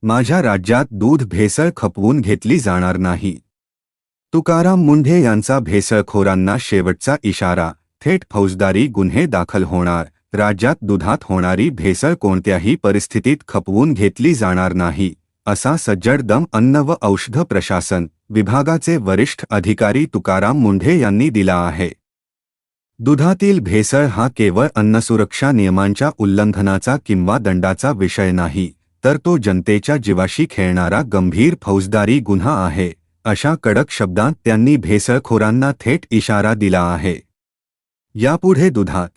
माझ्या राज्यात दूध भेसळ खपवून घेतली जाणार नाही. तुकाराम मुंढे यांचा भेसळखोरांना शेवटचा इशारा. थेट फौजदारी गुन्हे दाखल होणार. राज्यात दुधात होणारी भेसळ कोणत्याही परिस्थितीत खपवून घेतली जाणार नाही, असा सज्जड दम अन्न व औषध प्रशासन विभागाचे वरिष्ठ अधिकारी तुकाराम मुंढे यांनी दिला आहे. दुधातील भेसळ हा केवळ अन्नसुरक्षा नियमांच्या उल्लंघनाचा किंवा दंडाचा विषय नाही, तर तो जनतेच्या जीवाशी खेळणारा गंभीर फौजदारी गुन्हा आहे, अशा कडक शब्दांत त्यांनी भेसळखोरांना थेट इशारा दिला आहे. यापुढे दुधात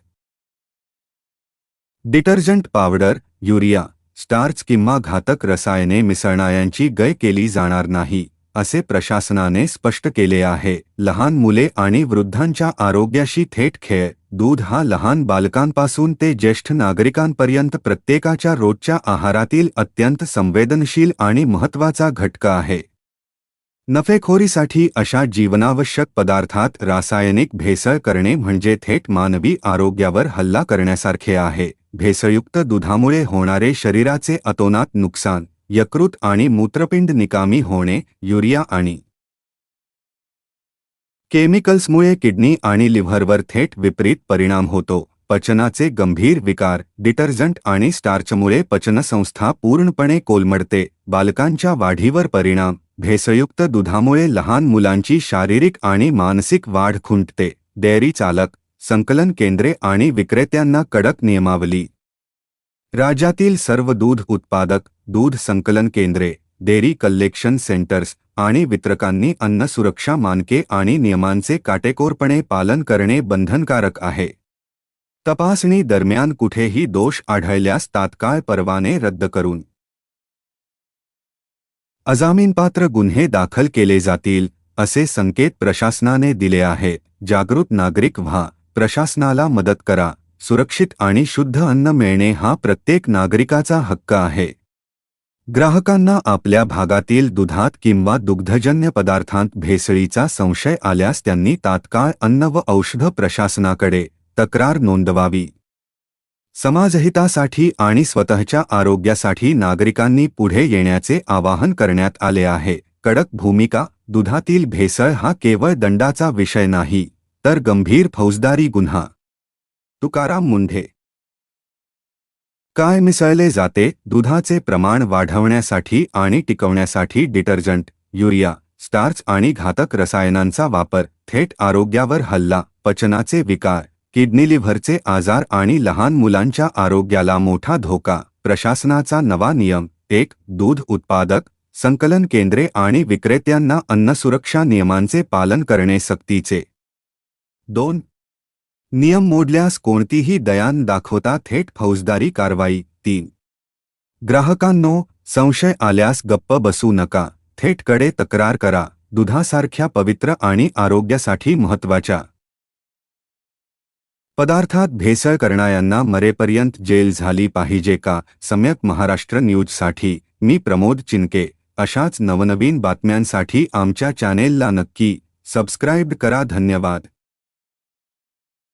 डिटर्जंट पावडर, युरिया, स्टार्च किंवा घातक रसायने मिसळणाऱ्यांची गय केली जाणार नाही, असे प्रशासनाने स्पष्ट केले आहे. लहान मुले आणि वृद्धांच्या आरोग्याशी थेट खेळ. दूध हा लहान बालकांपासून ते ज्येष्ठ नागरिकांपर्यंत प्रत्येकाच्या रोजच्या आहारातील अत्यंत संवेदनशील आणि महत्त्वाचा घटक आहे. नफेखोरीसाठी अशा जीवनावश्यक पदार्थात रासायनिक भेसळ करणे म्हणजे थेट मानवी आरोग्यावर हल्ला करण्यासारखे आहे. भेसळयुक्त दुधामुळे होणारे शरीराचे अतोनात नुकसान, यकृत आणि मूत्रपिंड निकामी होणे, युरिया आणि केमिकल्समुळे किडनी आणि लिव्हरवर थेट विपरीत परिणाम होतो. पचनाचे गंभीर विकार. डिटर्जंट आणि स्टार्चमुळे पचनसंस्था पूर्णपणे कोलमडते. बालकांच्या वाढीवर परिणाम. भेसळयुक्त दुधामुळे लहान मुलांची शारीरिक आणि मानसिक वाढ खुंटते. डेअरी चालक, संकलन केंद्रे आणि विक्रेत्यांना कडक नियमावली. राज्यातील सर्व दूध उत्पादक, दूध संकलन केंद्रे, डेअरी कलेक्शन सेंटर्स आणि वितरकांनी अन्न सुरक्षा मानके आणि नियमांचे काटेकोरपणे पालन करणे बंधनकारक आहे. तपासणी दरम्यान कुठेही दोष आढळल्यास तात्काळ परवाने रद्द करून अजामीनपात्र गुन्हे दाखल केले जातील, असे संकेत प्रशासनाने दिले आहेत. जागृत नागरिक व्हा. प्रशासनाला मदत करा. सुरक्षित आणि शुद्ध अन्न मिळणे हा प्रत्येक नागरिकाचा हक्क आहे. ग्राहकांना आपल्या भागातील दुधात किंवा दुग्धजन्य पदार्थांत भेसळीचा संशय आल्यास त्यांनी तात्काळ अन्न व औषध प्रशासनाकडे तक्रार नोंदवावी. समाजहितासाठी आणि स्वतःच्या आरोग्यासाठी नागरिकांनी पुढे येण्याचे आवाहन करण्यात आले आहे. कडक भूमिका. दुधातील भेसळ हा केवळ दंडाचा विषय नाही, तर गंभीर फौजदारी गुन्हा. तुकाराम मुंढे. काय मिसळले जाते? दुधाचे प्रमाण वाढवण्यासाठी आणि टिकवण्यासाठी डिटर्जंट, युरिया, स्टार्च आणि घातक रसायनांचा वापर. थेट आरोग्यावर हल्ला. पचनाचे विकार, किडनी लिव्हरचे आजार आणि लहान मुलांच्या आरोग्याला मोठा धोका. प्रशासनाचा नवा नियम. 1. दूध उत्पादक, संकलन केंद्रे आणि विक्रेत्यांना अन्न सुरक्षा नियमांचे पालन करणे सक्तीचे. 2. नियम मोडल्यास कोणतीही दया न दाखवता थेट फौजदारी कारवाई. 3. ग्राहकांनो, संशय आल्यास गप्प बसू नका. थेट कडे तक्रार करा. दुधासारख्या पवित्र आणि आरोग्यासाठी महत्त्वाच्या पदार्थात भेसळ करणाऱ्यांना मरेपर्यंत जेल झाली पाहिजे का? सम्यक महाराष्ट्र न्यूजसाठी मी प्रमोद चिनके. अशाच नवनवीन बातम्यांसाठी आमच्या चॅनेलला नक्की सबस्क्राईब करा. धन्यवाद.